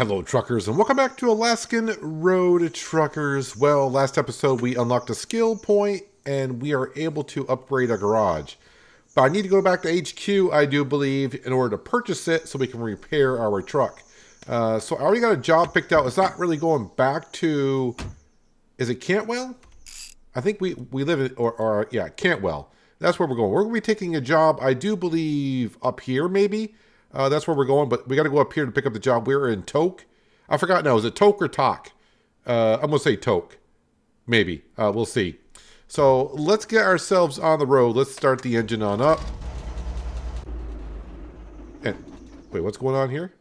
Hello, truckers, and welcome back to Alaskan Road Truckers. Well, last episode we unlocked a skill point, and we are able to upgrade our garage. But I need to go back to HQ, I do believe, in order to purchase it so we can repair our truck. So I already got a job picked out. It's not really going back to... Is it Cantwell? I think we live in... yeah, Cantwell. That's where we're going. We're going to be taking a job, I do believe, up here, maybe. That's where we're going, but we got to go up here to pick up the job. We're in Toke. I forgot now. Is it Toke or Tok? I'm going to say Toke. Maybe. We'll see. So let's get ourselves on the road. Let's start the engine on up. And wait, what's going on here?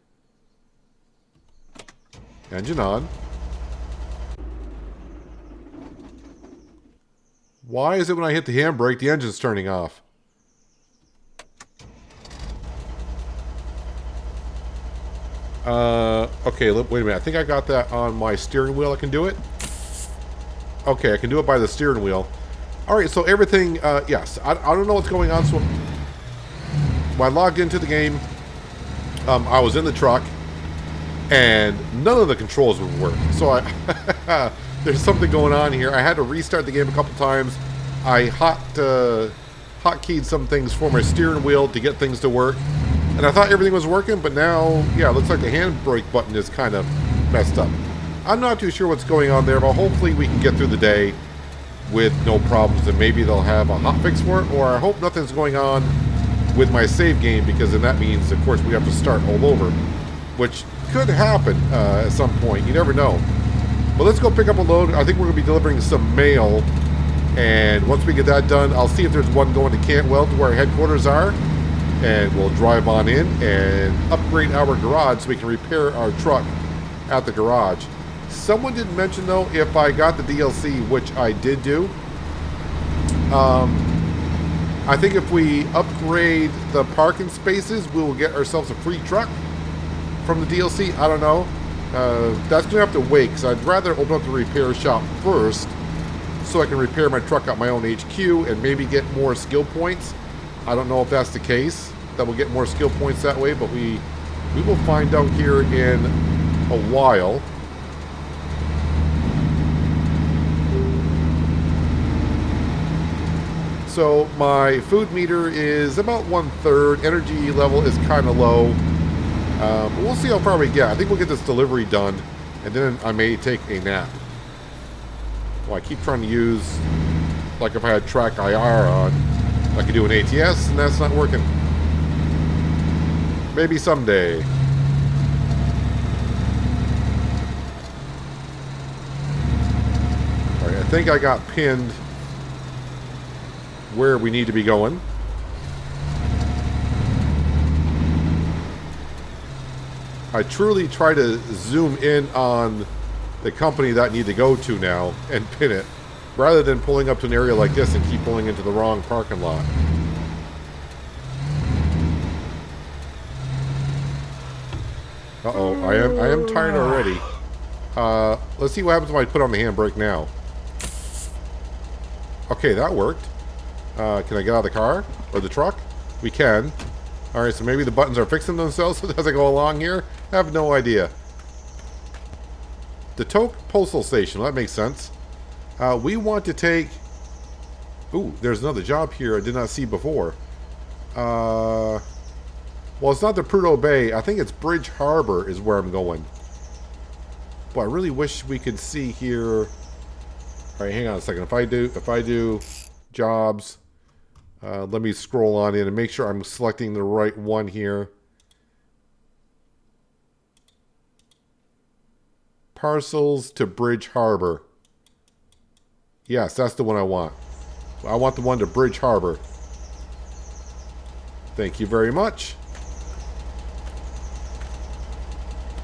Engine on. Why is it when I hit the handbrake, the engine's turning off? Okay, wait a minute. I think I got that on my steering wheel. I can do it. Okay, I can do it by the steering wheel. Alright, so everything, yes. I don't know what's going on. So when I logged into the game, I was in the truck, and none of the controls would work. So there's something going on here. I had to restart the game a couple times. I hotkeyed some things for my steering wheel to get things to work. And I thought everything was working, but now, yeah, it looks like the handbrake button is kind of messed up. I'm not too sure what's going on there, but hopefully we can get through the day with no problems, and maybe they'll have a hotfix for it, or I hope nothing's going on with my save game, because then that means, of course, we have to start all over, which could happen at some point. You never know. But let's go pick up a load. I think we're going to be delivering some mail, and once we get that done, I'll see if there's one going to Cantwell to where our headquarters are. And we'll drive on in and upgrade our garage so we can repair our truck at the garage. Someone did mention, though, if I got the DLC, which I did do. I think if we upgrade the parking spaces, we will get ourselves a free truck from the DLC. I don't know. That's going to have to wait, because I'd rather open up the repair shop first so I can repair my truck at my own HQ and maybe get more skill points. I don't know if that's the case, that we'll get more skill points that way, but we will find out here in a while. So my food meter is about 1/3. Energy level is kind of low. But we'll see how far we get. I think we'll get this delivery done, and then I may take a nap. Well, I keep trying to use, like if I had track IR on, I could do an ATS, and that's not working. Maybe someday. Alright, I think I got pinned where we need to be going. I truly try to zoom in on the company that I need to go to now and pin it, rather than pulling up to an area like this and keep pulling into the wrong parking lot. Uh-oh, I am tired already. Let's see what happens if I put on the handbrake now. Okay, that worked. Can I get out of the car? Or the truck? We can. Alright, so maybe the buttons are fixing themselves as I go along here? I have no idea. The Toke Postal Station, that makes sense. We want to take... Ooh, there's another job here I did not see before. Well, it's not the Prudhoe Bay. I think it's Bridge Harbor is where I'm going. But I really wish we could see here... Alright, hang on a second. If I do jobs, let me scroll on in and make sure I'm selecting the right one here. Parcels to Bridge Harbor. Yes, that's the one I want. I want the one to Bridge Harbor. Thank you very much.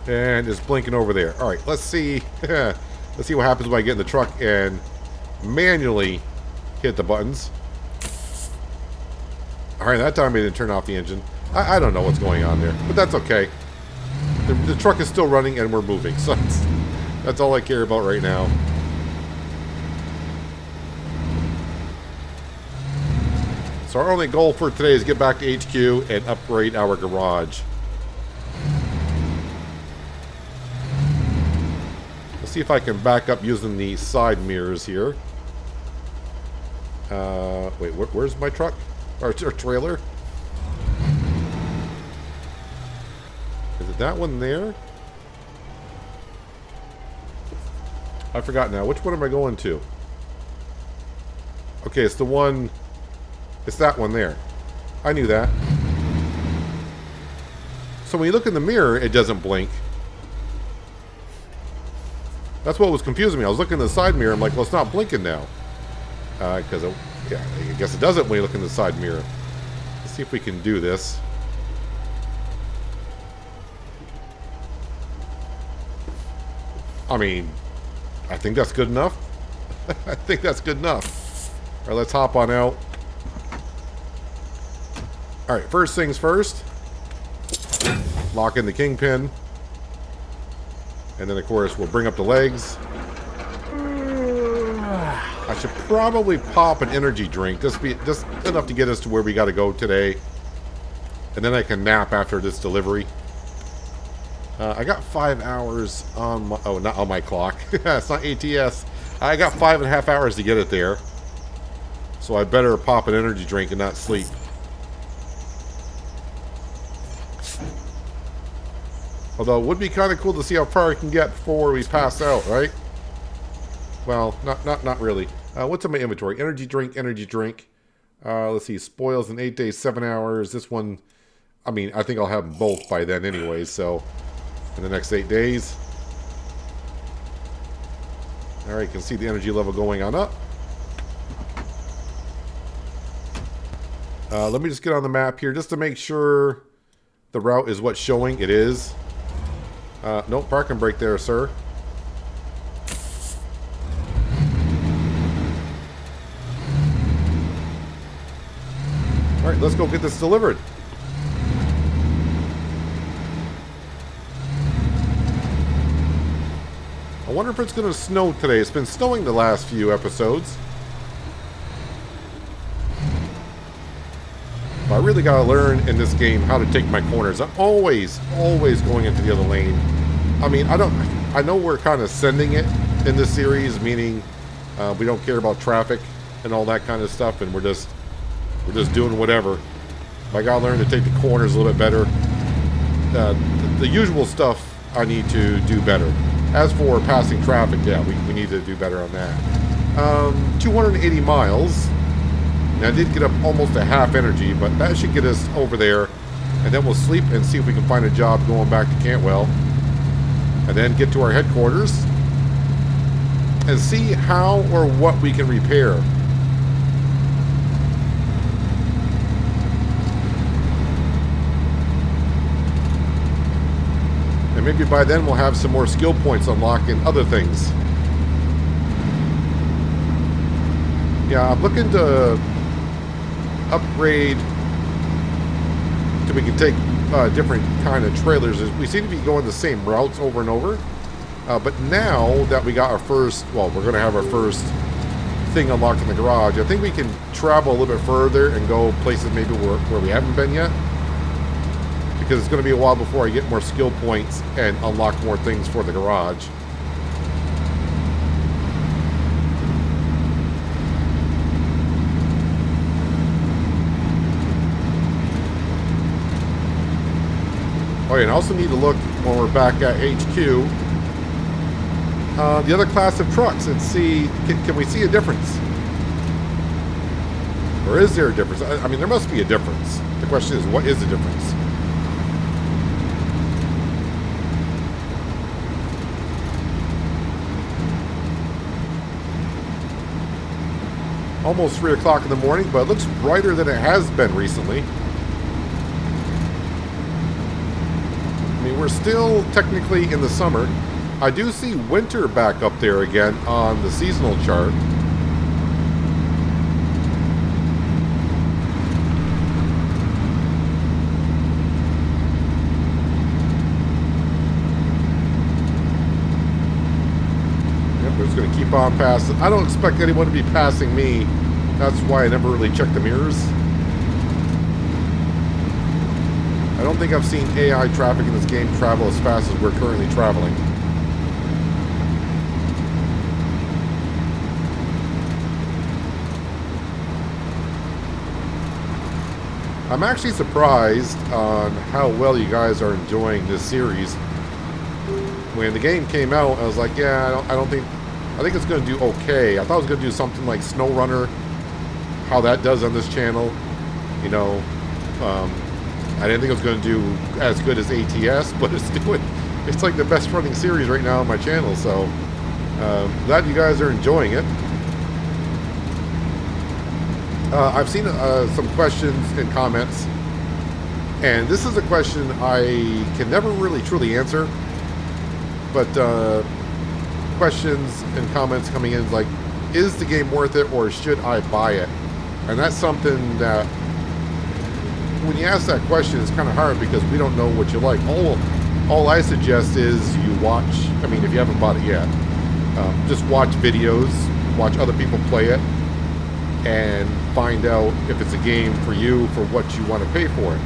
And it's blinking over there. Alright, let's see. Let's see what happens when I get in the truck and manually hit the buttons. Alright, that time I didn't turn off the engine. I don't know what's going on there, but that's okay. The truck is still running and we're moving, so that's all I care about right now. So our only goal for today is get back to HQ and upgrade our garage. see if I can back up using the side mirrors here. Wait, where's my truck? Or trailer? Is it that one there? I forgot now. Which one am I going to? Okay, it's the one... It's that one there. I knew that. So when you look in the mirror, it doesn't blink. That's what was confusing me. I was looking in the side mirror. I'm like, well, it's not blinking now. Because, yeah, I guess it doesn't when you look in the side mirror. Let's see if we can do this. I mean, I think that's good enough. I think that's good enough. All right, let's hop on out. All right, first things first. Lock in the kingpin. And then, of course, we'll bring up the legs. I should probably pop an energy drink. Just enough to get us to where we got to go today. And then I can nap after this delivery. I got 5 hours on my... Oh, not on my clock. It's not ATS. I got 5.5 hours to get it there. So I better pop an energy drink and not sleep. Although it would be kind of cool to see how far I can get before we pass out, right? Well, not really. What's in my inventory? Energy drink, energy drink. Let's see. Spoils in 8 days, 7 hours. This one, I mean, I think I'll have them both by then anyway, so... In the next 8 days. Alright, you can see the energy level going on up. Let me just get on the map here just to make sure the route is what's showing. It is. No parking brake there, sir. Alright, let's go get this delivered. I wonder if it's going to snow today. It's been snowing the last few episodes. But I really got to learn in this game how to take my corners. I'm always going into the other lane. I mean, I know we're kind of sending it in this series, meaning we don't care about traffic and all that kind of stuff, and we're just doing whatever. But I got to learn to take the corners a little bit better. The usual stuff I need to do better. As for passing traffic, yeah, we need to do better on that. 280 miles. Now, I did get up almost a half energy, but that should get us over there. And then we'll sleep and see if we can find a job going back to Cantwell. And then get to our headquarters. And see how or what we can repair. And maybe by then we'll have some more skill points unlocked in other things. Yeah, I'm looking to upgrade so we can take different kind of trailers. We seem to be going the same routes over and over. But now that we got our first, well, we're going to have our first thing unlocked in the garage, I think we can travel a little bit further and go places maybe where we haven't been yet. Because it's going to be a while before I get more skill points and unlock more things for the garage. Oh yeah, and I also need to look when we're back at HQ, the other class of trucks, and see, can we see a difference? Or is there a difference? I mean, there must be a difference. The question is, what is the difference? Almost 3 o'clock in the morning, but it looks brighter than it has been recently. I mean, we're still technically in the summer. I do see winter back up there again on the seasonal chart. Yep, we're just going to keep on passing. I don't expect anyone to be passing me. That's why I never really check the mirrors. I don't think I've seen AI traffic in this game travel as fast as we're currently traveling. I'm actually surprised on how well you guys are enjoying this series. When the game came out, I was like, yeah, I think it's going to do okay. I thought it was going to do something like SnowRunner, how that does on this channel. You know, I didn't think it was going to do as good as ATS, but it's like the best running series right now on my channel. So glad you guys are enjoying it. I've seen some questions and comments, and this is a question I can never really truly answer, but questions and comments coming in like, is the game worth it or should I buy it? And that's something that when you ask that question, it's kind of hard because we don't know what you like. All I suggest is you watch, I mean, if you haven't bought it yet, just watch videos, watch other people play it, and find out if it's a game for you for what you want to pay for it.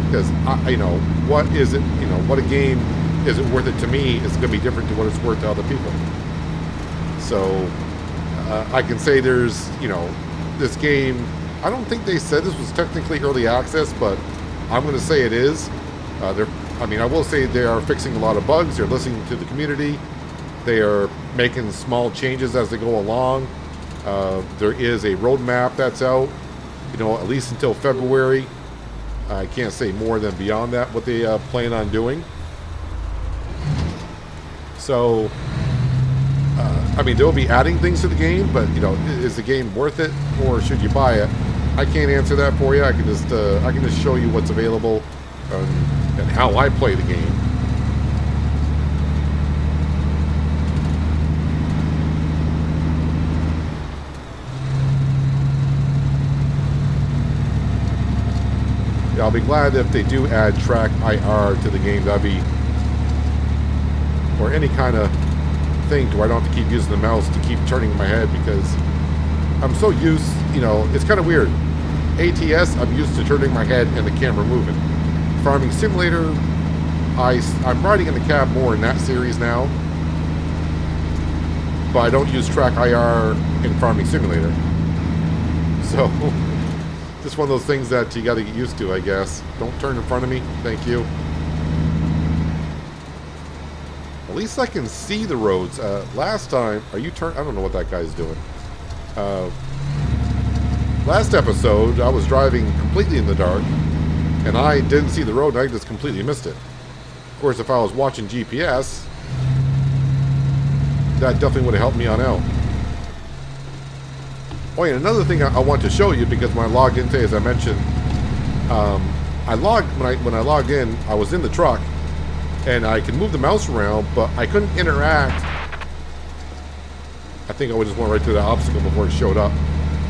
Because you know, what is it? You know, what a game is it worth it to me is going to be different to what it's worth to other people. So I can say there's, you know, this game. I don't think they said this was technically early access, but I'm going to say it is. I mean, I will say they are fixing a lot of bugs. They're listening to the community. They are making small changes as they go along. There is a roadmap that's out, you know, at least until February. I can't say more than beyond that what they plan on doing. So, I mean, they'll be adding things to the game, but, you know, is the game worth it or should you buy it? I can't answer that for you. I can just show you what's available and how I play the game. Yeah, I'll be glad if they do add track IR to the game. That'd be, or any kind of thing to where I don't have to keep using the mouse to keep turning my head, because I'm so used, you know, it's kind of weird. ATS, I'm used to turning my head and the camera moving. Farming Simulator, I'm riding in the cab more in that series now, but I don't use track IR in Farming Simulator. So, just one of those things that you got to get used to, I guess. Don't turn in front of me. Thank you. At least I can see the roads. Last time, I don't know what that guy's doing. Last episode, I was driving completely in the dark, and I didn't see the road, and I just completely missed it. Of course, if I was watching GPS, that definitely would have helped me on out. Oh yeah, another thing I want to show you, because when I logged in today, as I mentioned, when I logged in, I was in the truck, and I could move the mouse around, but I couldn't interact. I think I just went right through the obstacle before it showed up.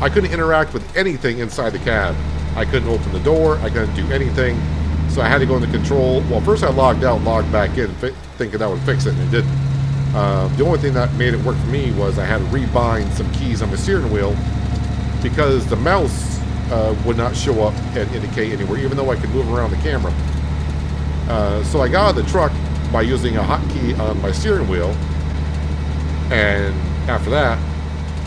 I couldn't interact with anything inside the cab. I couldn't open the door. I couldn't do anything. So I had to go into control. Well, first I logged out, logged back in, thinking that would fix it, and it didn't. The only thing that made it work for me was I had to rebind some keys on my steering wheel, because the mouse would not show up and indicate anywhere, even though I could move around the camera. So I got out of the truck by using a hotkey on my steering wheel, and after that,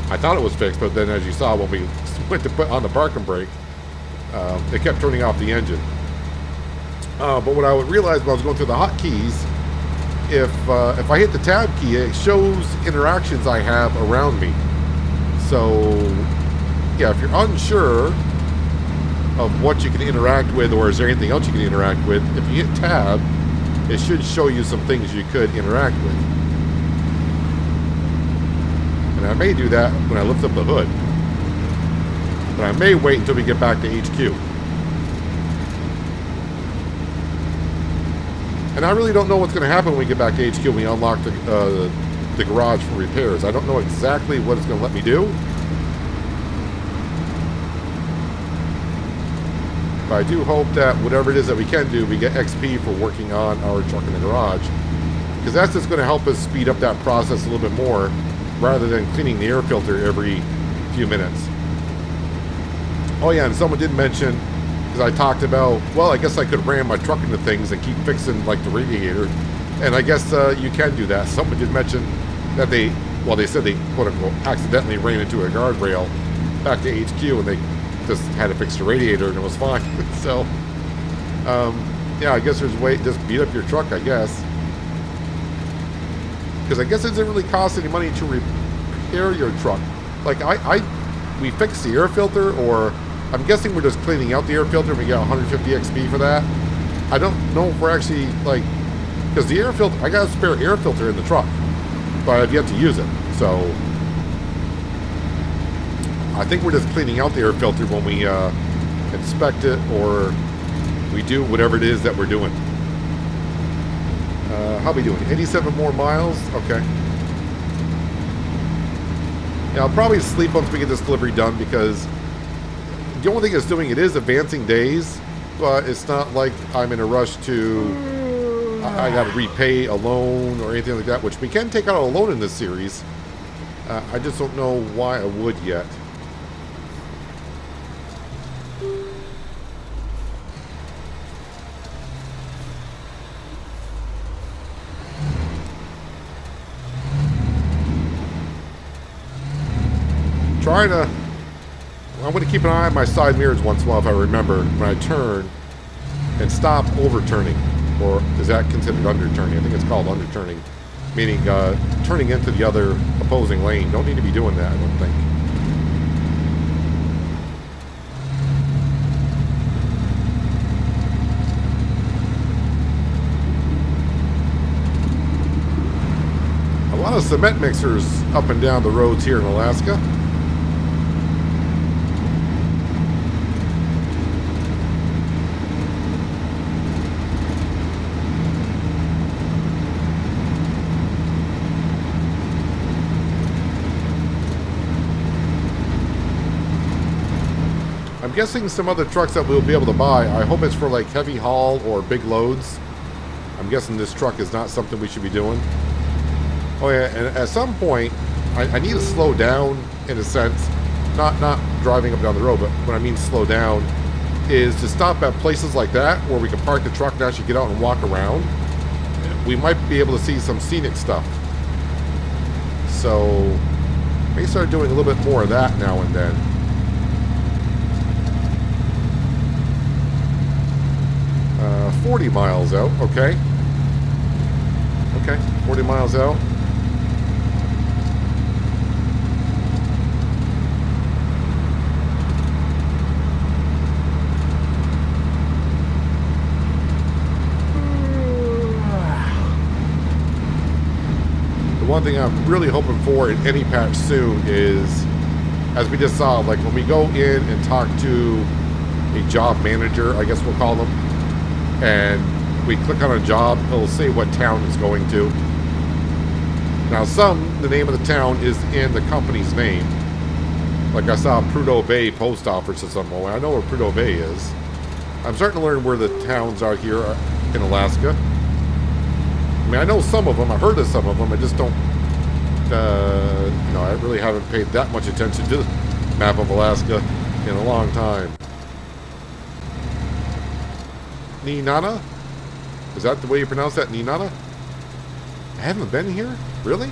I thought it was fixed, but then as you saw when we went to put on the parking brake, it kept turning off the engine. But what I would realize when I was going through the hotkeys, if I hit the tab key, it shows interactions I have around me. So yeah, if you're unsure of what you can interact with, or is there anything else you can interact with, if you hit tab, it should show you some things you could interact with. And I may do that when I lift up the hood, but I may wait until we get back to HQ. And I really don't know what's going to happen when we get back to HQ when we unlock the garage for repairs. I don't know exactly what it's going to let me do. But I do hope that whatever it is that we can do, we get XP for working on our truck in the garage. Because that's just going to help us speed up that process a little bit more, rather than cleaning the air filter every few minutes. Oh yeah, and someone did mention, because I talked about, well, I guess I could ram my truck into things and keep fixing like the radiator. And I guess you can do that. Someone did mention that they said they quote unquote accidentally ran into a guardrail back to HQ, and just had to fix the radiator and it was fine. So, yeah, I guess there's a way to just beat up your truck, I guess. Because I guess it doesn't really cost any money to repair your truck. Like, we fixed the air filter, or I'm guessing we're just cleaning out the air filter and we get 150 XP for that. I don't know if we're actually, like, because the air filter, I got a spare air filter in the truck, but I've yet to use it. So, I think we're just cleaning out the air filter when we inspect it, or we do whatever it is that we're doing. How we doing? 87 more miles? Okay. Yeah, I'll probably sleep once we get this delivery done, because the only thing it's doing, it is advancing days, but it's not like I'm in a rush to, I got to repay a loan or anything like that, which we can take out a loan in this series. I just don't know why I would yet. I'm going to keep an eye on my side mirrors once in a while if I remember when I turn, and stop overturning. Or is that considered underturning? I think it's called underturning, meaning turning into the other opposing lane. Don't need to be doing that, I don't think. A lot of cement mixers up and down the roads here in Alaska. I'm guessing some other trucks that we'll be able to buy, I hope it's for like heavy haul or big loads. I'm guessing this truck is not something we should be doing. Oh yeah, and at some point, I need to slow down in a sense. Not driving up and down the road, but when I mean slow down, is to stop at places like that where we can park the truck and actually get out and walk around. We might be able to see some scenic stuff. So, may start doing a little bit more of that now and then. 40 miles out, okay. Okay, 40 miles out. The one thing I'm really hoping for in any patch soon is, as we just saw, like when we go in and talk to a job manager, I guess we'll call them, and we click on a job, it'll say what town it's going to. Now the name of the town is in the company's name. Like I saw Prudhoe Bay post office or something. I know where Prudhoe Bay is. I'm starting to learn where the towns are here in Alaska. I mean, I know some of them, I've heard of some of them, I just don't, you know, I really haven't paid that much attention to the map of Alaska in a long time. Ninana? Is that the way you pronounce that? Ninana? I haven't been here? Really?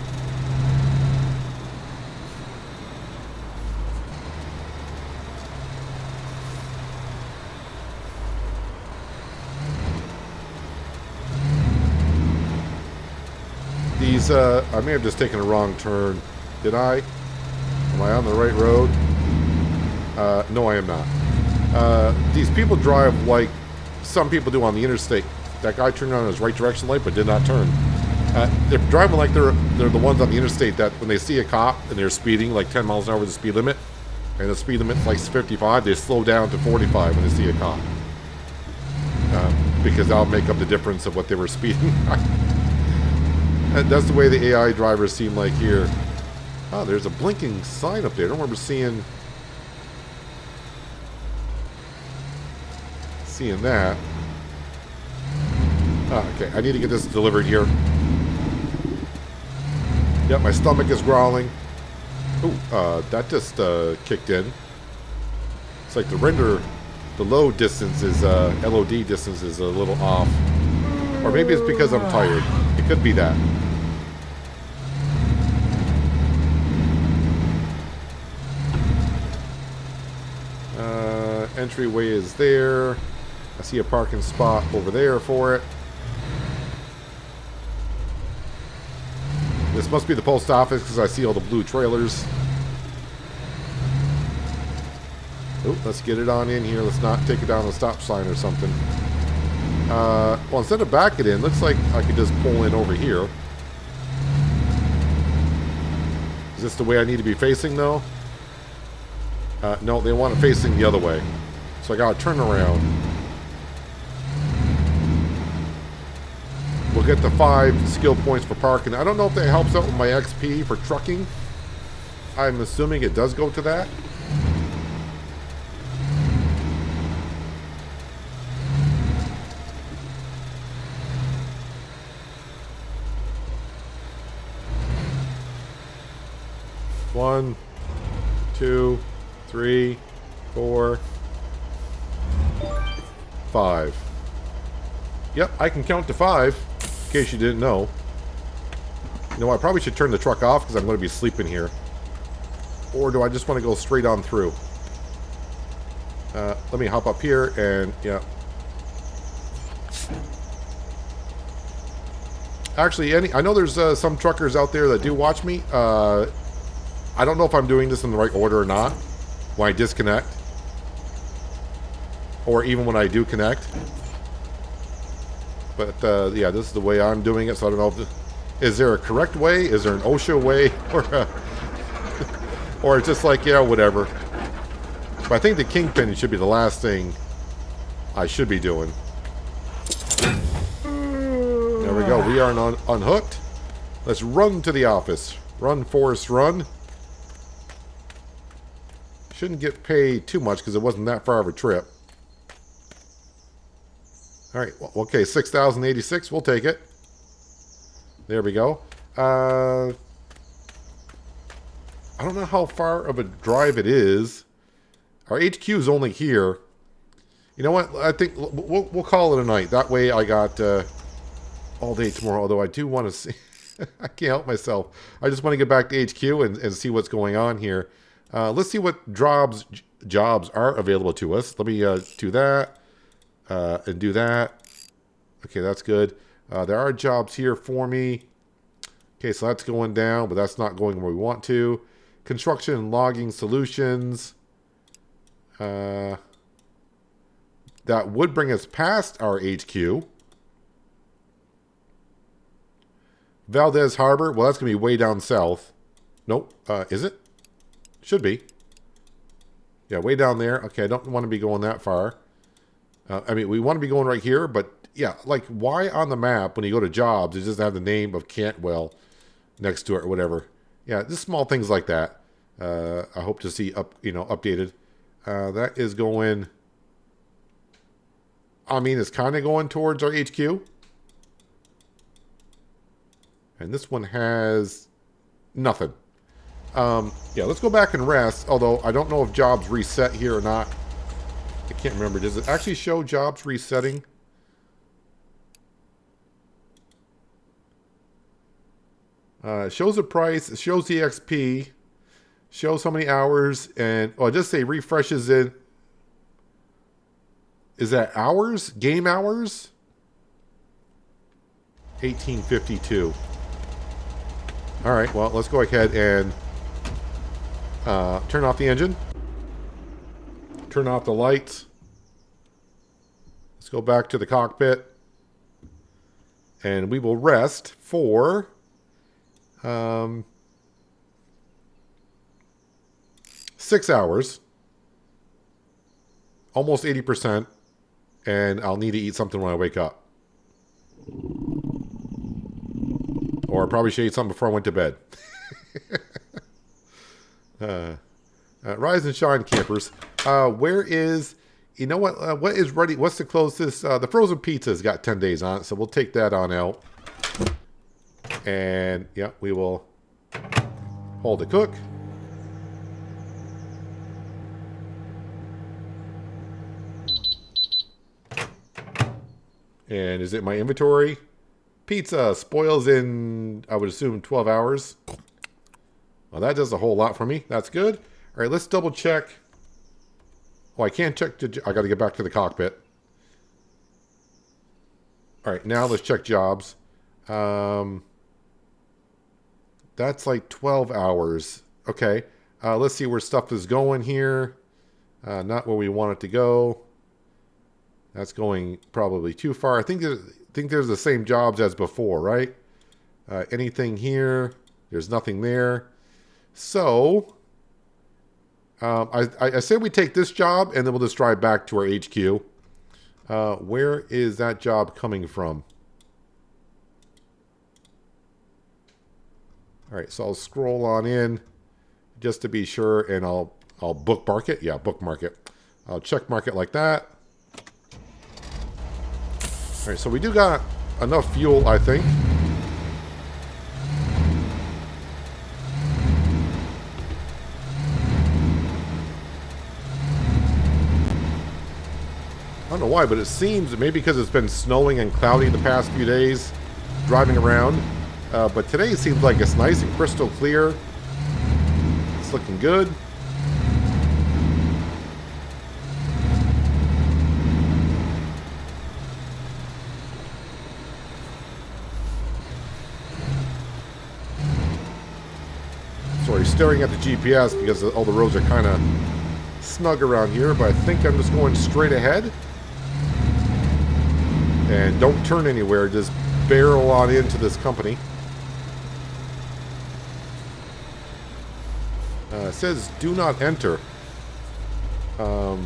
These, I may have just taken a wrong turn. Did I? Am I on the right road? No, I am not. These people drive like some people do on the interstate. That guy turned on his right direction light but did not turn. They're driving like they're the ones on the interstate that when they see a cop and they're speeding like 10 miles an hour with the speed limit, and the speed limit's like 55, they slow down to 45 when they see a cop. Because that'll make up the difference of what they were speeding. And that's the way the AI drivers seem like here. Oh, there's a blinking sign up there. I don't remember seeing that. Oh, okay, I need to get this delivered here. Yep, my stomach is growling. Ooh, that just kicked in. It's like the load distance is, LOD distance is a little off. Or maybe it's because I'm tired. It could be that. entryway is there. I see a parking spot over there for it. This must be the post office because I see all the blue trailers. Oh, let's get it on in here. Let's not take it down the stop sign or something. Well, instead of back it in, looks like I could just pull in over here. Is this the way I need to be facing, though? No, they want it facing the other way. So I gotta turn around. We'll get the 5 skill points for parking. I don't know if that helps out with my XP for trucking. I'm assuming it does go to that. One, 2, 3, 4, 5. Yep, I can count to 5, in case you didn't know. You know, I probably should turn the truck off because I'm going to be sleeping here. Or do I just want to go straight on through? Let me hop up here and, yeah. Actually, I know there's some truckers out there that do watch me. I don't know if I'm doing this in the right order or not when I disconnect. Or even when I do connect. But, yeah, this is the way I'm doing it, so I don't know if... Is there a correct way? Is there an OSHA way? Or it's just like, yeah, whatever. But I think the kingpin should be the last thing I should be doing. There we go. We are unhooked. Let's run to the office. Run, Forrest, run. Shouldn't get paid too much because it wasn't that far of a trip. All right. Well, okay, 6,086. We'll take it. There we go. I don't know how far of a drive it is. Our HQ is only here. You know what? I think we'll call it a night. That way I got all day tomorrow. Although I do want to see... I can't help myself. I just want to get back to HQ and see what's going on here. Let's see what jobs are available to us. Let me do that and do that. Okay, that's good. There are jobs here for me. Okay, so that's going down, but that's not going where we want to. Construction and logging solutions. That would bring us past our HQ. Valdez Harbor. Well, that's going to be way down south. Nope. Is it? Should be. Yeah, way down there. Okay, I don't want to be going that far. I mean, we want to be going right here, but yeah, like, why on the map, when you go to jobs, it doesn't have the name of Cantwell next to it or whatever. Yeah, just small things like that. I hope to see updated. That is going... I mean, it's kind of going towards our HQ. And this one has nothing. Yeah, let's go back and rest. Although, I don't know if jobs reset here or not. I can't remember. Does it actually show jobs resetting? It shows the price. It shows the XP. Shows how many hours. And, oh, it just say refreshes in. Is that hours? Game hours? 1852. All right, well, let's go ahead and turn off the engine. Turn off the lights. Let's go back to the cockpit. And we will rest for 6 hours. Almost 80%. And I'll need to eat something when I wake up. Or I probably should eat something before I went to bed. Rise and shine, campers. Where is... You know what? What is ready? What's the closest? The frozen pizza's got 10 days on it, so we'll take that on out. And, yeah, we will hold to cook. And is it my inventory? Pizza spoils in, I would assume, 12 hours. Well, that does a whole lot for me. That's good. All right, let's double check Oh, I can't check. I got to get back to the cockpit. All right, now let's check jobs. That's like 12 hours. Okay. Let's see where stuff is going here. Not where we want it to go. That's going probably too far. I think there's the same jobs as before, right? Anything here? There's nothing there. So, I say we take this job and then we'll just drive back to our HQ. Where is that job coming from? All right, so I'll scroll on in just to be sure, and I'll bookmark it. Yeah, bookmark it. I'll check mark it like that. All right, so we do got enough fuel, I think. I don't know why, but it seems maybe because it's been snowing and cloudy the past few days driving around. But today it seems like it's nice and crystal clear. It's looking good. Sorry, staring at the GPS because all the roads are kind of snug around here, but I think I'm just going straight ahead. And don't turn anywhere, just barrel on into this company. It says do not enter. Well,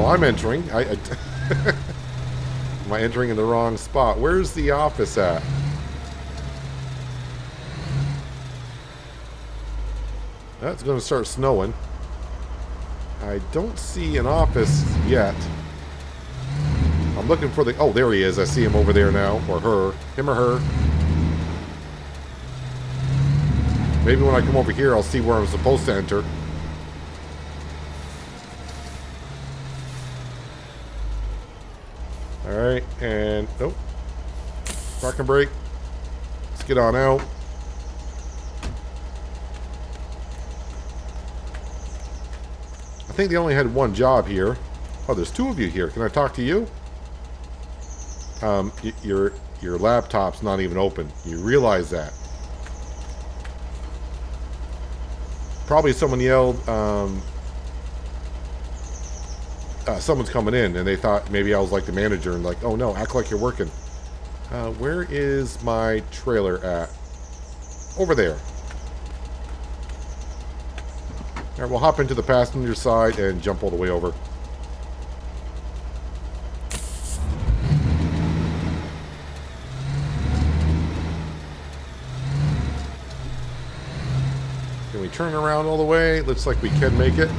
I'm entering. Am I entering in the wrong spot? Where's the office at? That's going to start snowing. I don't see an office yet. I'm looking for the... Oh, there he is. I see him over there now. Or her. Him or her. Maybe when I come over here, I'll see where I'm supposed to enter. Alright, and... Nope. Parking brake. Let's get on out. I think they only had one job here. Oh, there's two of you here. Can I talk to you? Your laptop's not even open. You realize that. Probably someone yelled, someone's coming in, and they thought maybe I was like the manager and like, oh no, act like you're working. Where is my trailer at? Over there. All right, we'll hop into the passenger side and jump all the way over. Can we turn around all the way? Looks like we can make it.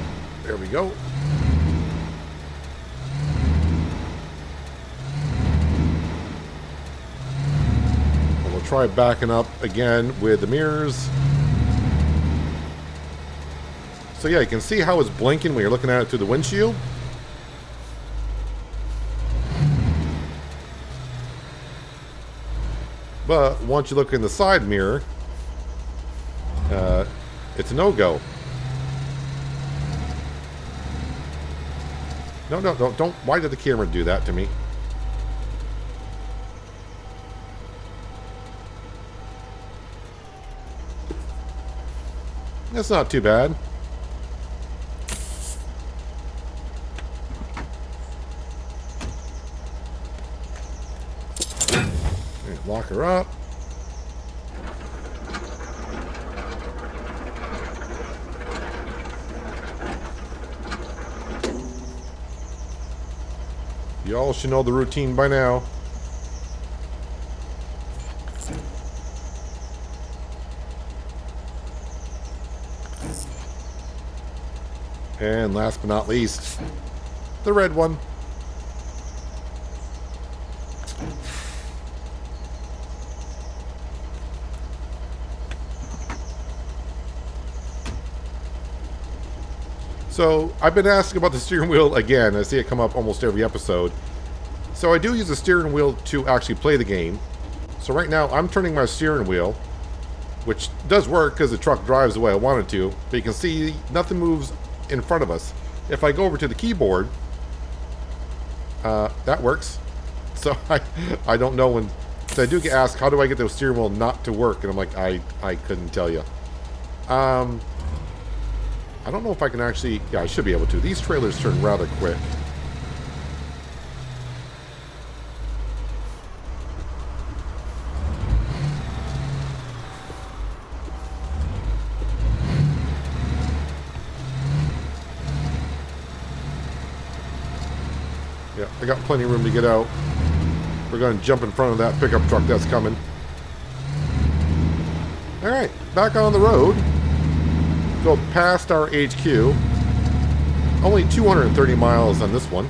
There we go. And we'll try backing up again with the mirrors. So yeah, you can see how it's blinking when you're looking at it through the windshield. But once you look in the side mirror, it's a no-go. No, don't. Why did the camera do that to me? That's not too bad. Lock her up. You all should know the routine by now. And last but not least, the red one. So, I've been asking about the steering wheel again. I see it come up almost every episode. So I do use the steering wheel to actually play the game. So right now, I'm turning my steering wheel. which does work because the truck drives the way I want it to. But you can see nothing moves in front of us. If I go over to the keyboard, that works. So I don't know when. So I do get asked, how do I get the steering wheel not to work? And I'm like, I couldn't tell you. I don't know if I can actually. Yeah, I should be able to. These trailers turn rather quick. Yeah, I got plenty of room to get out. We're going to jump in front of that pickup truck that's coming. Alright, back on the road. Go past our HQ. Only 230 miles on this one.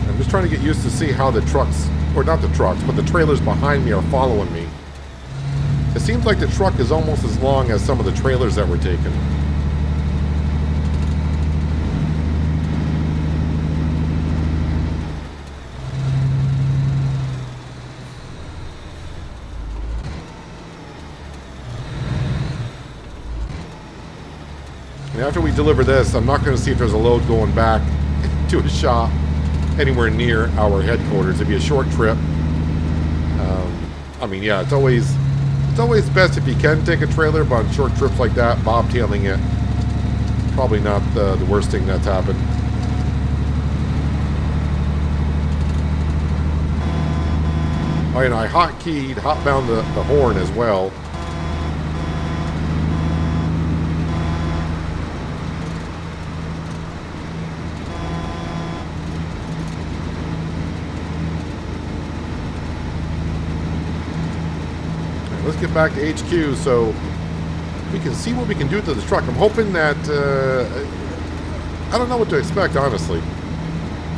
I'm just trying to get used to see how the trucks, or not the trucks, but the trailers behind me are following me. It seems like the truck is almost as long as some of the trailers that we're taking. And after we deliver this, I'm not going to see if there's a load going back to a shop anywhere near our headquarters. It'd be a short trip. I mean, yeah, it's always best if you can take a trailer, but on short trips like that, bobtailing it, probably not the worst thing that's happened. Oh, and I hotbound the horn as well. Let's get back to HQ so we can see what we can do to this truck. I'm hoping that, I don't know what to expect, honestly.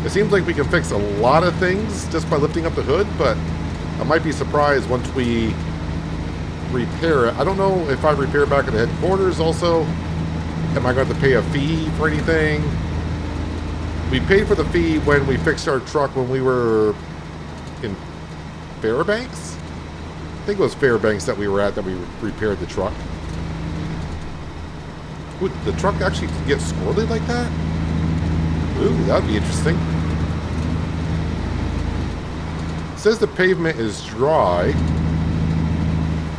It seems like we can fix a lot of things just by lifting up the hood, but I might be surprised once we repair it. I don't know if I repair back at the headquarters also. Am I going to have to pay a fee for anything? We paid for the fee when we fixed our truck when we were in Fairbanks. I think it was Fairbanks that we were at that we repaired the truck. Would the truck actually get squirrely like that? Ooh, that'd be interesting. It says the pavement is dry.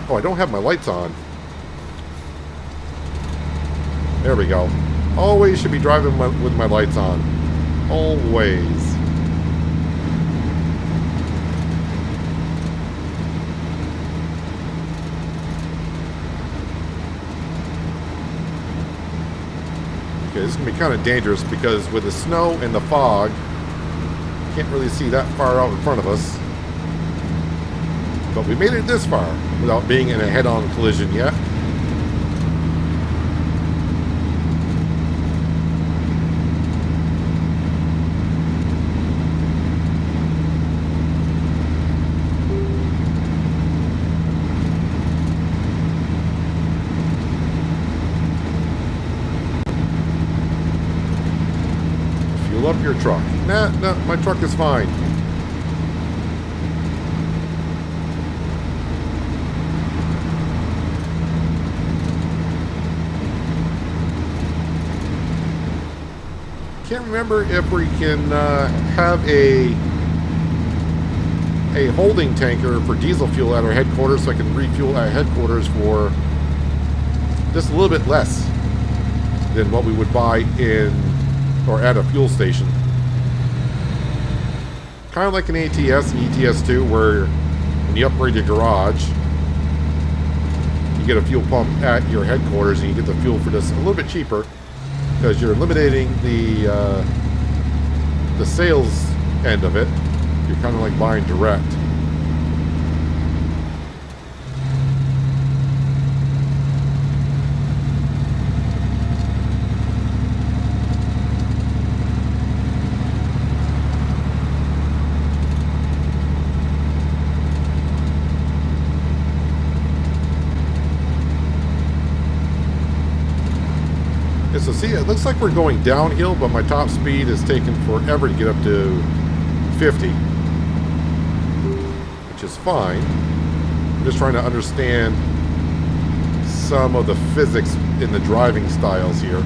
Oh, I don't have my lights on. There we go. Always should be driving with my lights on. Always. Okay, this is going to be kind of dangerous because with the snow and the fog, can't really see that far out in front of us. But we made it this far without being in a head-on collision yet. Up your truck. Nah, my truck is fine. Can't remember if we can have a holding tanker for diesel fuel at our headquarters, so I can refuel at headquarters for just a little bit less than what we would buy in or at a fuel station. Kind of like an ATS and ETS2, where when you upgrade your garage, you get a fuel pump at your headquarters and you get the fuel for just a little bit cheaper because you're eliminating the sales end of it. You're kind of like buying direct. see, it looks like we're going downhill, but my top speed is taking forever to get up to 50. Which is fine. I'm just trying to understand some of the physics in the driving styles here.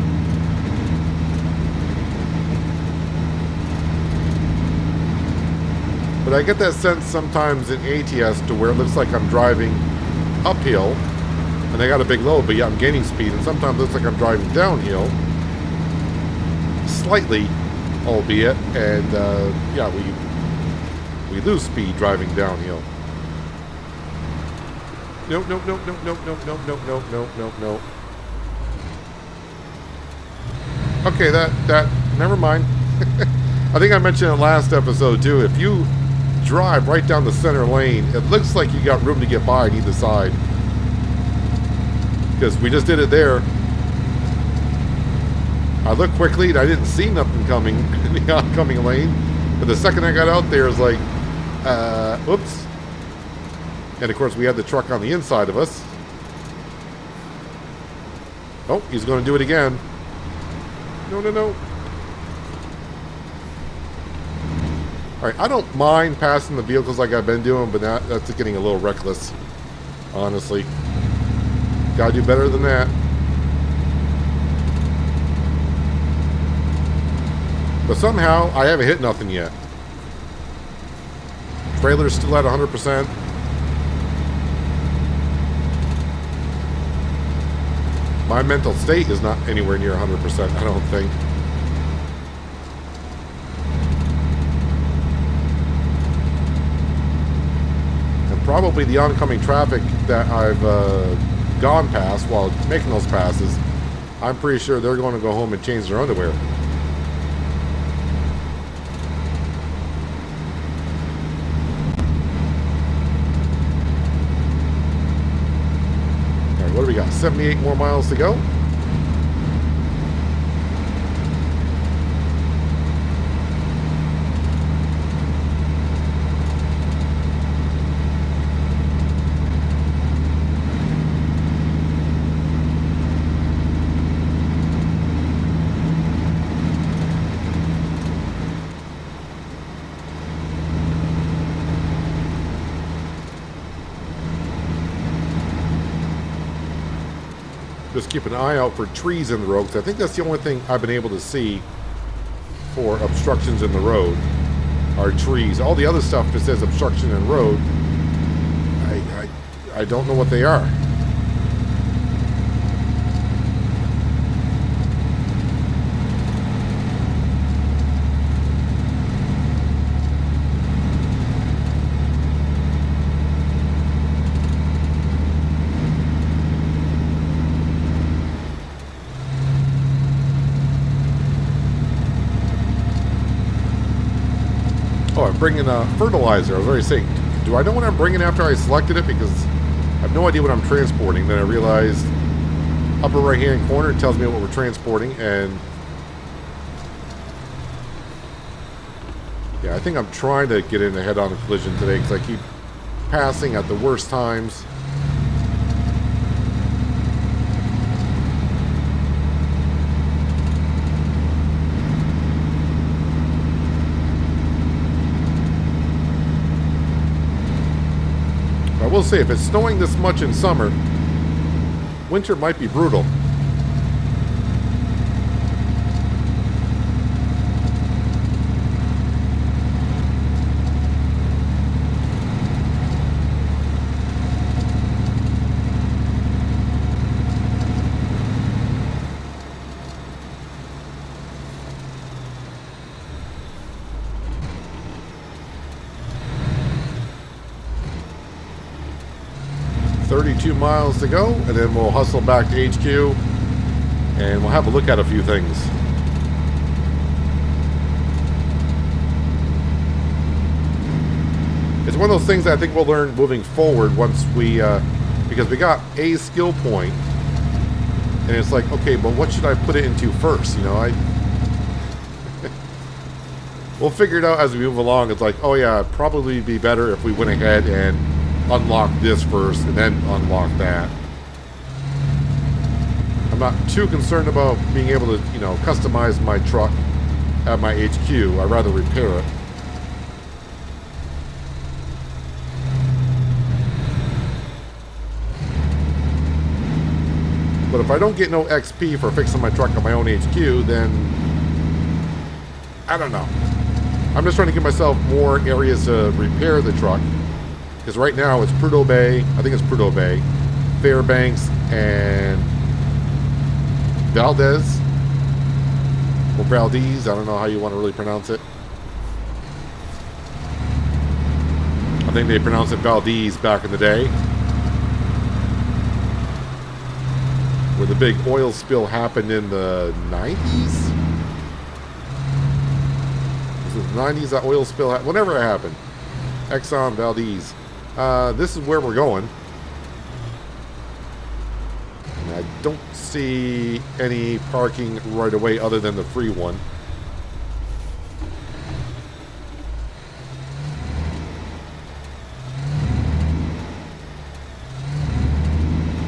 But I get that sense sometimes in ATS to where it looks like I'm driving uphill and I got a big load, but yeah, I'm gaining speed, and sometimes it looks like I'm driving downhill slightly, albeit, and yeah, we lose speed driving downhill. Nope, nope, nope, nope, nope, nope, nope, nope, nope, nope, nope, nope. Okay, that never mind. I think I mentioned in the last episode too, if you drive right down the center lane, it looks like you got room to get by on either side. Because we just did it there. I looked quickly and I didn't see nothing coming in the oncoming lane. But the second I got out there, it was like, whoops. And of course we had the truck on the inside of us. Oh, he's going to do it again. No, no, no. Alright, I don't mind passing the vehicles like I've been doing, but that's getting a little reckless, honestly. Gotta do better than that. But somehow, I haven't hit nothing yet. Trailer's still at 100%. My mental state is not anywhere near 100%, I don't think. Probably the oncoming traffic that I've gone past while making those passes, I'm pretty sure they're going to go home and change their underwear. Alright, what do we got? 78 more miles to go. Just keep an eye out for trees in the road, because I think that's the only thing I've been able to see for obstructions in the road are trees. All the other stuff that says obstruction in road, I don't know what they are. Oh, I'm bringing fertilizer. I was already saying, do I know what I'm bringing after I selected it? Because I have no idea what I'm transporting. Then I realized upper right hand corner tells me what we're transporting, and yeah, I think I'm trying to get in a head-on collision today because I keep passing at the worst times. I will say, if it's snowing this much in summer, winter might be brutal. .32 miles to go, and then we'll hustle back to HQ, and we'll have a look at a few things. It's one of those things that I think we'll learn moving forward once we, because we got a skill point, and it's like, okay, but what should I put it into first? You know, we'll figure it out as we move along. It's like, oh yeah, it'd probably be better if we went ahead and unlock this first and then unlock that. I'm I'm not too concerned about being able to, you know, customize my truck at my HQ. I'd rather repair it. But if I don't get no XP for fixing my truck at my own HQ, then I don't know. I'm just trying to give myself more areas to repair the truck. Because right now it's Prudhoe Bay, I think it's Prudhoe Bay, Fairbanks, and Valdez. Or Valdez, I don't know how you want to really pronounce it. I think they pronounced it Valdez back in the day. Where the big oil spill happened in the 90s? Was it the 90s that oil spill happened? Whenever it happened. Exxon Valdez. This is where we're going. And I don't see any parking right away other than the free one.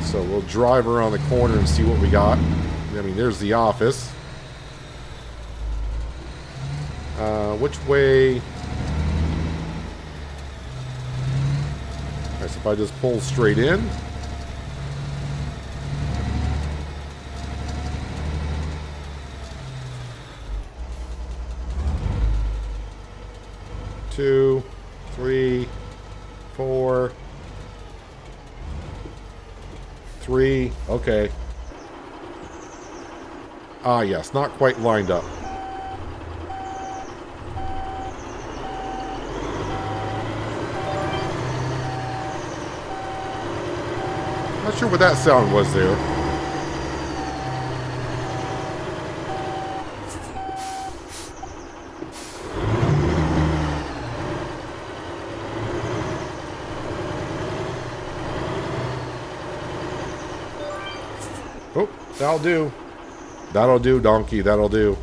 So we'll drive around the corner and see what we got. I mean, there's the office. Which way? Alright, so if I just pull straight in. Two, three, four, three. Okay. Ah, yes, not quite lined up. Not sure what that sound was there. Oh, that'll do. That'll do, donkey. That'll do.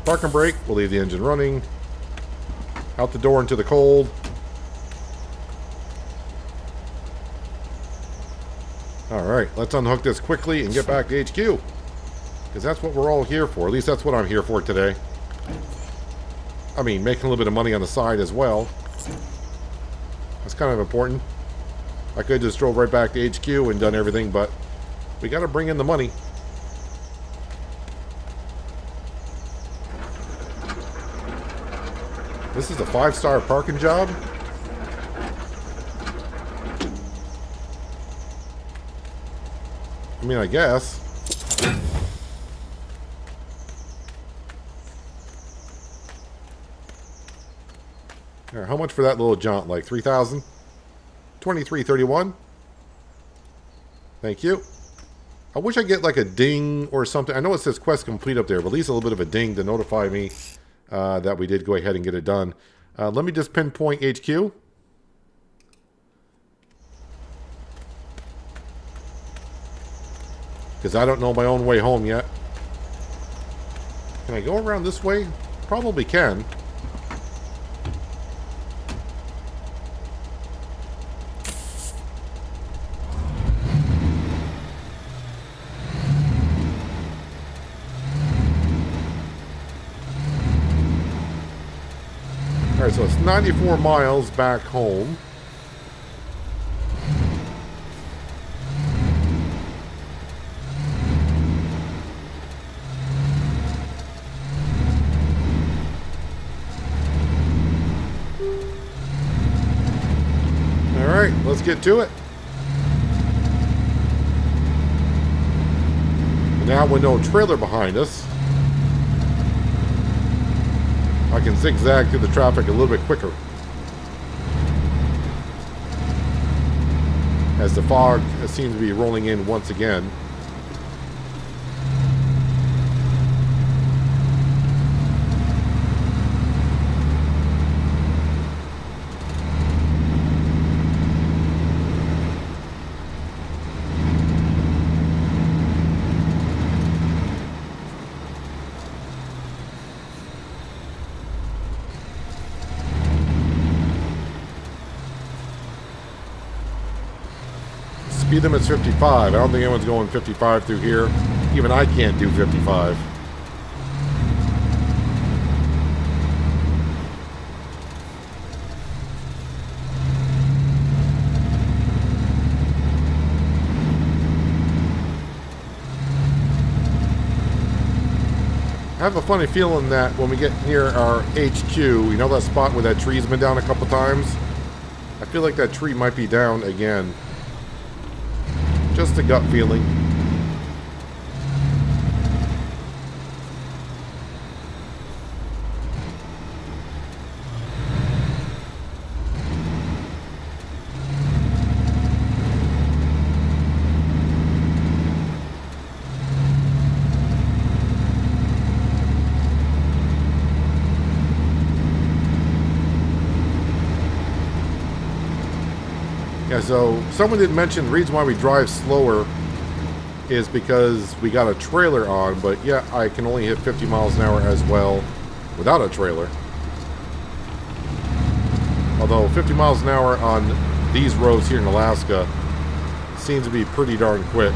Park and brake. We'll leave the engine running. Out the door into the cold. Alright, let's unhook this quickly and get back to HQ. Because that's what we're all here for. At least that's what I'm here for today. I mean, making a little bit of money on the side as well. That's kind of important. I could have just drove right back to HQ and done everything, but we got to bring in the money. This is a 5-star parking job. I mean, I guess. Here, how much for that little jaunt? Like 3,000? 23.31. Thank you. I wish I get like a ding or something. I know it says quest complete up there, but at least a little bit of a ding to notify me that we did go ahead and get it done. Let me just pinpoint HQ. Because I don't know my own way home yet. Can I go around this way? Probably can. Alright, so it's 94 miles back home. Alright, let's get to it. Now with no trailer behind us, I can zigzag through the traffic a little bit quicker. As the fog seems to be rolling in once again. speed limit's 55. I don't think anyone's going 55 through here. Even I can't do 55. I have a funny feeling that when we get near our HQ, you know that spot where that tree's been down a couple times? I feel like that tree might be down again. Just a gut feeling. Yeah, so someone did mention the reason why we drive slower is because we got a trailer on, but yeah, I can only hit 50 miles an hour as well without a trailer. Although 50 miles an hour on these roads here in Alaska seems to be pretty darn quick.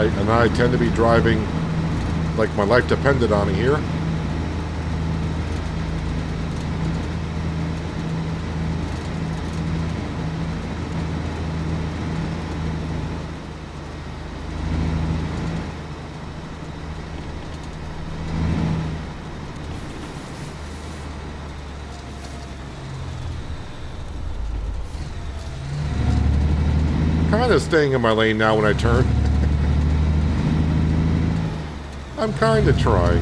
And I tend to be driving like my life depended on it here. Kind of staying in my lane now when I turn. I'm kind of trying.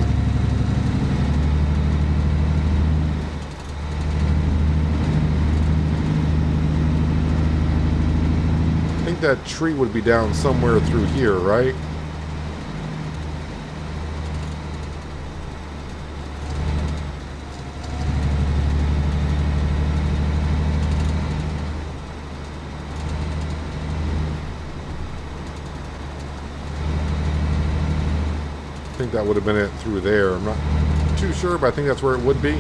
I think that tree would be down somewhere through here, right? I think that would have been it through there. I'm not too sure, but I think that's where it would be.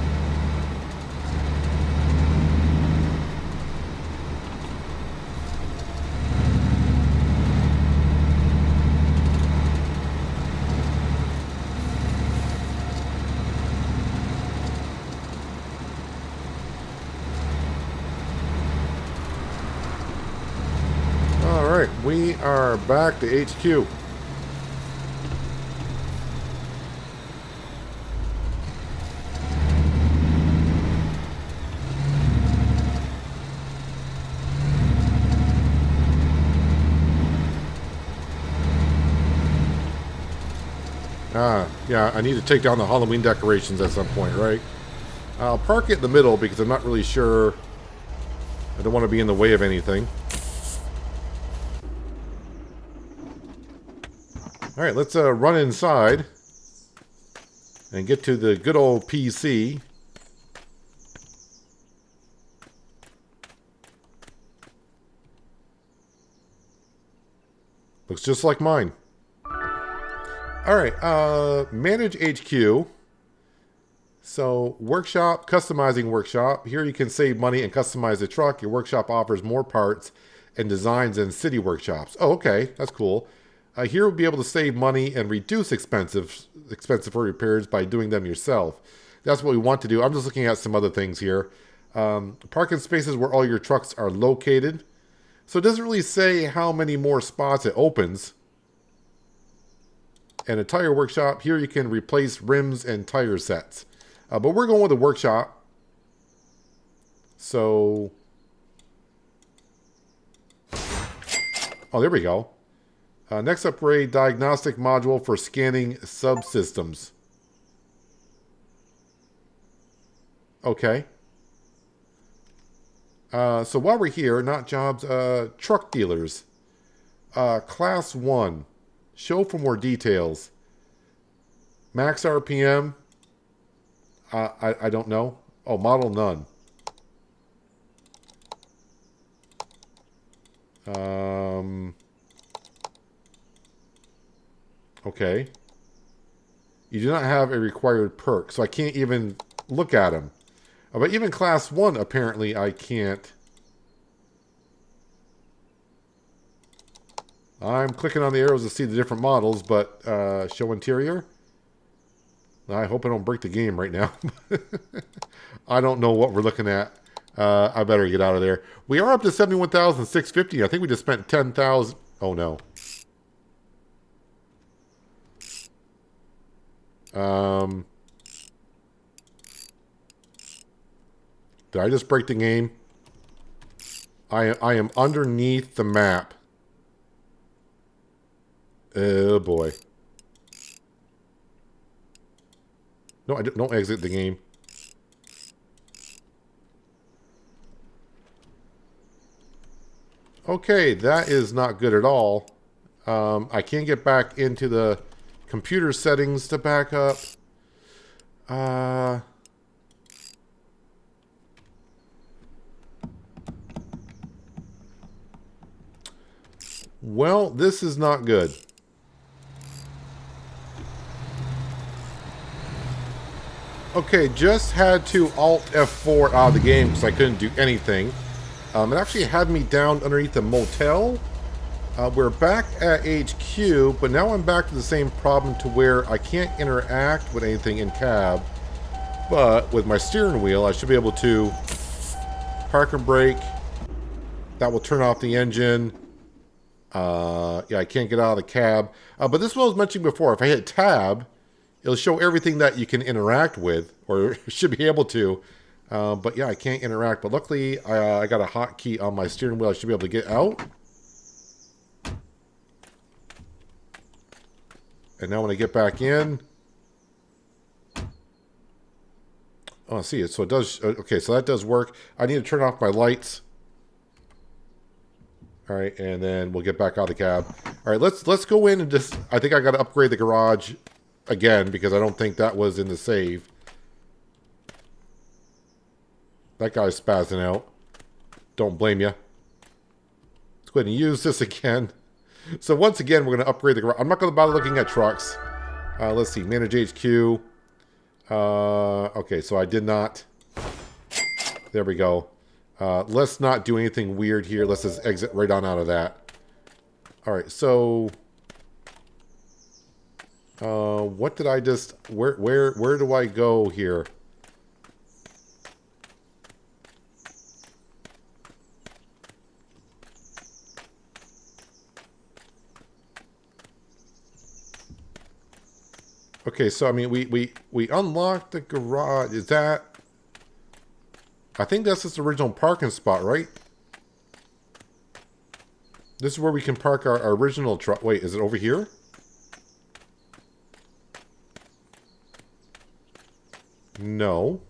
All right, we are back to HQ. Yeah, I need to take down the Halloween decorations at some point, right? I'll park it in the middle because I'm not really sure. I don't want to be in the way of anything. All right, let's run inside and get to the good old PC. Looks just like mine. All right, manage HQ. So workshop, customizing workshop. Here you can save money and customize the truck. Your workshop offers more parts and designs than city workshops. Oh, okay, that's cool. Here we'll be able to save money and reduce expensive repairs by doing them yourself. That's what we want to do. I'm just looking at some other things here. Parking spaces where all your trucks are located. So it doesn't really say how many more spots it opens. And a tire workshop, here you can replace rims and tire sets. But we're going with a workshop. So, oh, there we go. Next upgrade, diagnostic module for scanning subsystems. Okay. So while we're here, not jobs, truck dealers. Class 1. Show for more details. Max RPM. I don't know. Oh, model none. Okay. You do not have a required perk, so I can't even look at them. But even class 1, apparently, I can't. I'm clicking on the arrows to see the different models, but show interior. I hope I don't break the game right now. I don't know what we're looking at. I better get out of there. We are up to 71,650. I think we just spent 10,000. Oh, no. Did I just break the game? I am underneath the map. Oh, boy. No, I don't exit the game. Okay, that is not good at all. I can't get back into the computer settings to back up. Well, this is not good. Okay, just had to Alt F4 out of the game because I couldn't do anything. It actually had me down underneath the motel. We're back at HQ, but now I'm back to the same problem to where I can't interact with anything in cab. But with my steering wheel, I should be able to park and brake. That will turn off the engine. Yeah, I can't get out of the cab. But this is what I was mentioning before. If I hit tab, it'll show everything that you can interact with, or should be able to. But yeah, I can't interact. But luckily, I got a hotkey on my steering wheel. I should be able to get out. And now when I get back in... Oh, see it. So it does... Okay, so that does work. I need to turn off my lights. All right, and then we'll get back out of the cab. All right, let's go in and just... I think I got to upgrade the garage again because I don't think that was in the save. That guy's spazzing out. Don't blame you. Let's go ahead and use this again. So once again, we're going to upgrade the garage. I'm not going to bother looking at trucks. Let's see, manage HQ. Okay, so I did not... There we go. Let's not do anything weird here. Let's just exit right on out of that. All right, so... what did I just... Where do I go here? Okay, so I mean, we unlocked the garage. Is that... I think that's its original parking spot, right? This is where we can park our original truck. Wait, is it over here? No.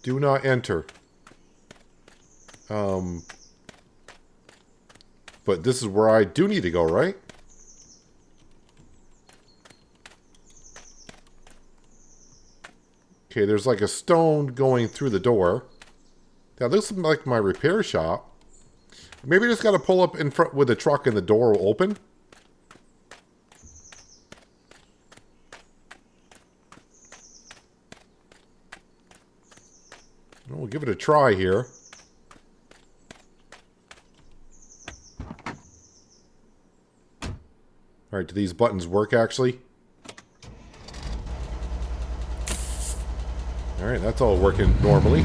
Do not enter. But this is where I do need to go, right? Okay, there's like a stone going through the door. That looks like my repair shop. Maybe I just got to pull up in front with the truck and the door will open. We'll give it a try here. All right, do these buttons work actually? All right, that's all working normally.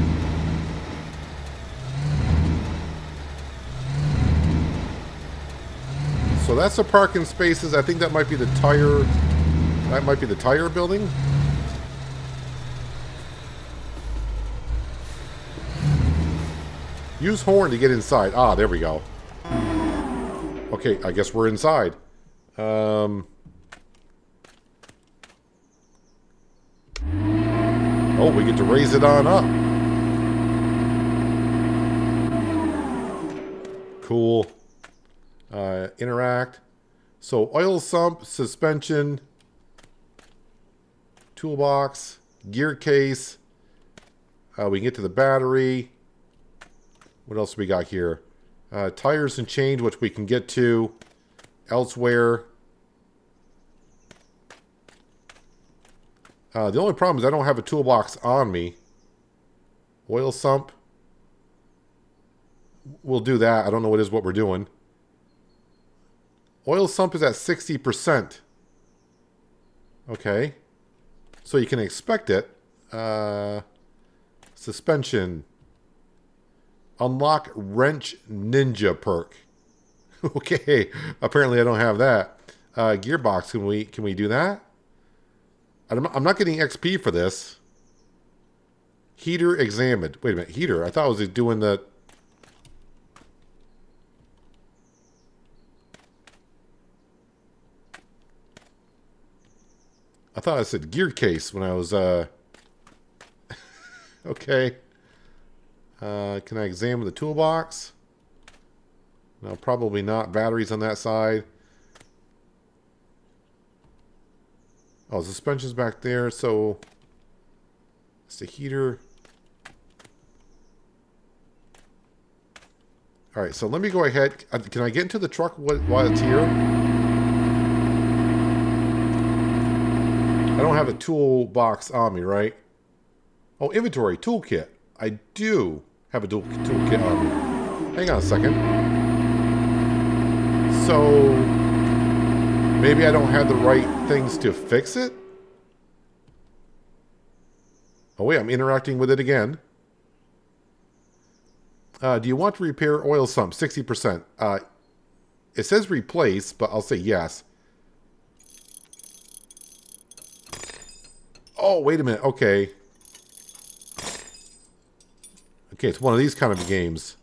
So that's the parking spaces. I think that might be the tire. That might be the tire building. Use horn to get inside. Ah, there we go. Okay, I guess we're inside. Oh, we get to raise it on up. Cool. Interact. So oil sump, suspension, toolbox, gear case. We can get to the battery. What else we got here? Tires and change, which we can get to elsewhere. The only problem is I don't have a toolbox on me. Oil sump. We'll do that. I don't know what we're doing. Oil sump is at 60%. Okay. So you can expect it. Suspension. Unlock wrench ninja perk. Okay. Apparently I don't have that. Gearbox. Can we do that? I'm not getting XP for this. Heater examined. Wait a minute. Heater. I thought I was doing the... I thought I said gear case when I was... Okay. Can I examine the toolbox? No, probably not. Batteries on that side. Oh, suspension's back there, so... It's the heater. Alright, so let me go ahead. Can I get into the truck while it's here? I don't have a toolbox on me, right? Oh, inventory, toolkit. I do have a toolkit on me. Hang on a second. So, maybe I don't have the right things to fix it? Oh wait, I'm interacting with it again. Do you want to repair oil sump? 60%. It says replace, but I'll say yes. Oh, wait a minute. Okay. Okay, it's one of these kind of games.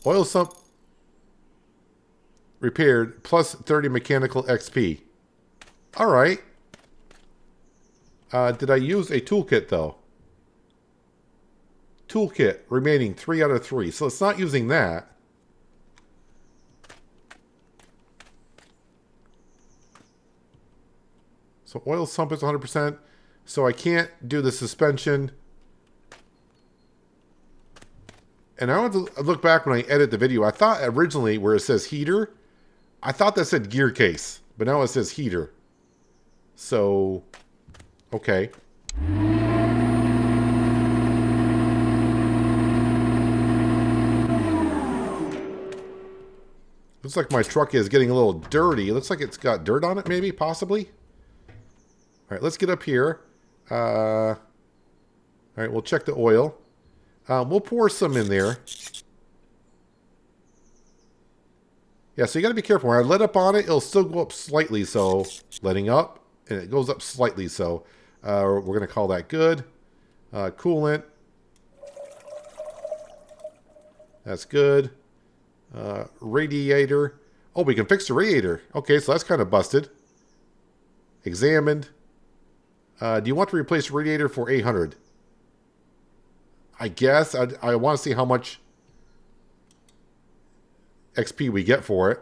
Oil sump repaired, plus 30 mechanical XP. Alright. Did I use a toolkit, though? Toolkit, remaining 3 out of 3. So it's not using that. So oil sump is 100%. So I can't do the suspension. And I want to look back when I edit the video. I thought originally where it says heater, I thought that said gear case. But now it says heater. So, okay. Looks like my truck is getting a little dirty. It looks like it's got dirt on it, maybe, possibly. All right, let's get up here. All right, we'll check the oil. We'll pour some in there. Yeah, so you got to be careful. When I let up on it, it'll still go up slightly. So, letting up, and it goes up slightly. So, we're going to call that good. Coolant. That's good. Radiator. Oh, we can fix the radiator. Okay, so that's kind of busted. Examined. Do you want to replace the radiator for 800? I guess. I want to see how much XP we get for it.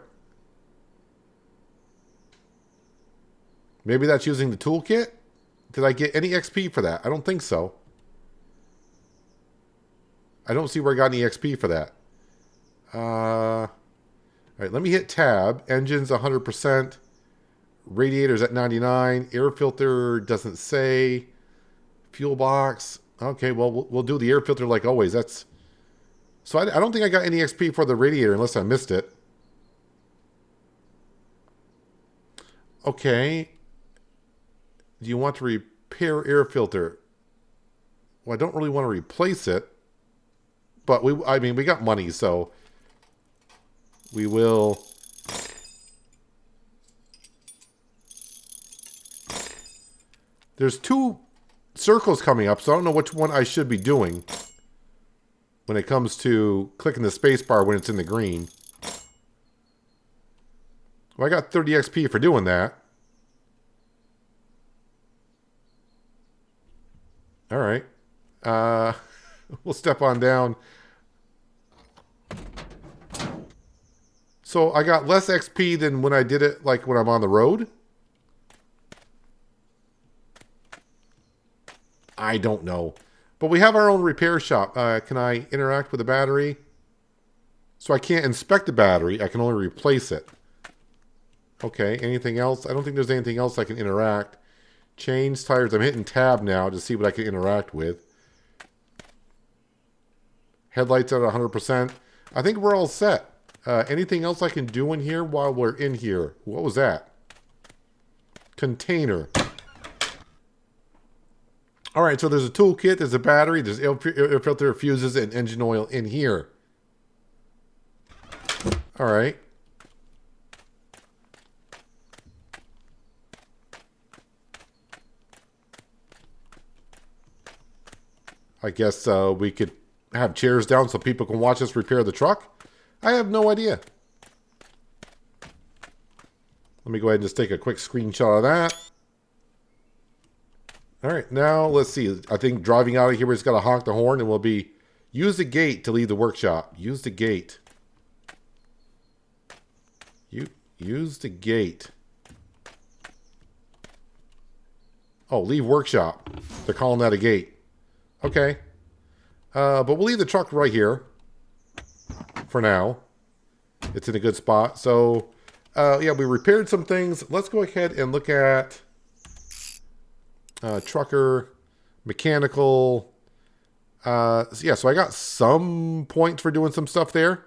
Maybe that's using the toolkit? Did I get any XP for that? I don't think so. I don't see where I got any XP for that. All right, let me hit tab. Engine's 100%. Radiator's at 99. Air filter doesn't say. Fuel box. Okay, well, we'll do the air filter like always. That's... So I don't think I got any XP for the radiator unless I missed it. Okay. Do you want to repair air filter? Well, I don't really want to replace it. But I mean, we got money, so we will... There's 2 circles coming up, so I don't know which one I should be doing when it comes to clicking the space bar when it's in the green. Well, I got 30 XP for doing that. All right. We'll step on down. So I got less XP than when I did it, like when I'm on the road? I don't know. But we have our own repair shop. Can I interact with the battery? So I can't inspect the battery. I can only replace it. Okay, anything else? I don't think there's anything else I can interact. Change tires. I'm hitting tab now to see what I can interact with. Headlights at 100%. I think we're all set. Anything else I can do in here while we're in here? What was that? Container. All right, so there's a toolkit, there's a battery, there's air filter, fuses, and engine oil in here. All right. I guess we could have chairs down so people can watch us repair the truck. I have no idea. Let me go ahead and just take a quick screenshot of that. All right, now let's see. I think driving out of here, we just got to honk the horn and we'll be, use the gate to leave the workshop. Use the gate. Use the gate. Oh, leave workshop. They're calling that a gate. Okay. But we'll leave the truck right here for now. It's in a good spot. So, yeah, we repaired some things. Let's go ahead and look at trucker, mechanical. Yeah, so I got some points for doing some stuff there.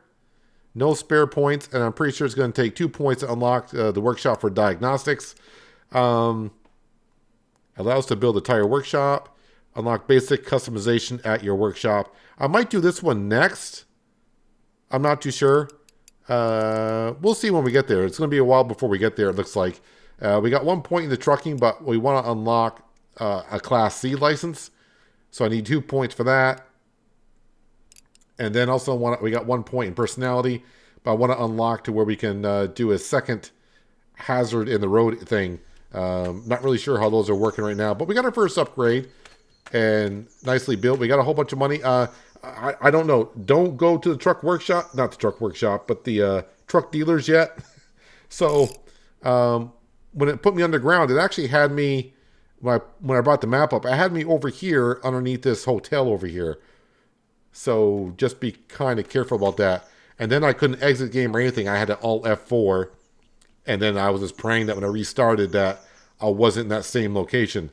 No spare points, and I'm pretty sure it's going to take 2 points to unlock the workshop for diagnostics. Allows to build a tire workshop. Unlock basic customization at your workshop. I might do this one next. I'm not too sure. We'll see when we get there. It's going to be a while before we get there, it looks like. We got 1 point in the trucking, but we want to unlock a Class C license. So I need 2 points for that. And then also we got 1 point in personality, but I want to unlock to where we can do a second hazard in the road thing. Not really sure how those are working right now, but we got our first upgrade and nicely built. We got a whole bunch of money. I don't know. Don't go to the truck workshop, not the truck workshop, but the truck dealers yet. So when it put me underground, it actually had me, when I brought the map up, it had me over here underneath this hotel over here. So just be kind of careful about that. And then I couldn't exit game or anything. I had to Alt F4. And then I was just praying that when I restarted that I wasn't in that same location.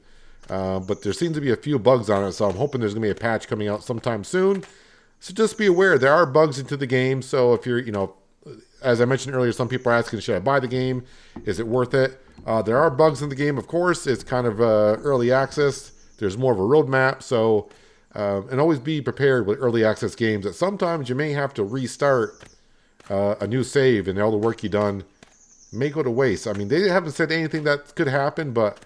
But there seems to be a few bugs on it. So I'm hoping there's going to be a patch coming out sometime soon. So just be aware, there are bugs into the game. So if you're, as I mentioned earlier, some people are asking, should I buy the game? Is it worth it? There are bugs in the game, of course. It's kind of early access. There's more of a roadmap. So, and always be prepared with early access games that sometimes you may have to restart a new save and all the work you've done may go to waste. I mean, they haven't said anything that could happen, but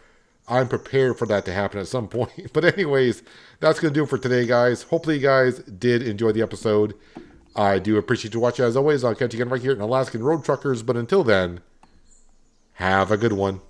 I'm prepared for that to happen at some point. But anyways, that's going to do it for today, guys. Hopefully you guys did enjoy the episode. I do appreciate you watching as always. I'll catch you again right here in Alaskan Road Truckers. But until then, have a good one.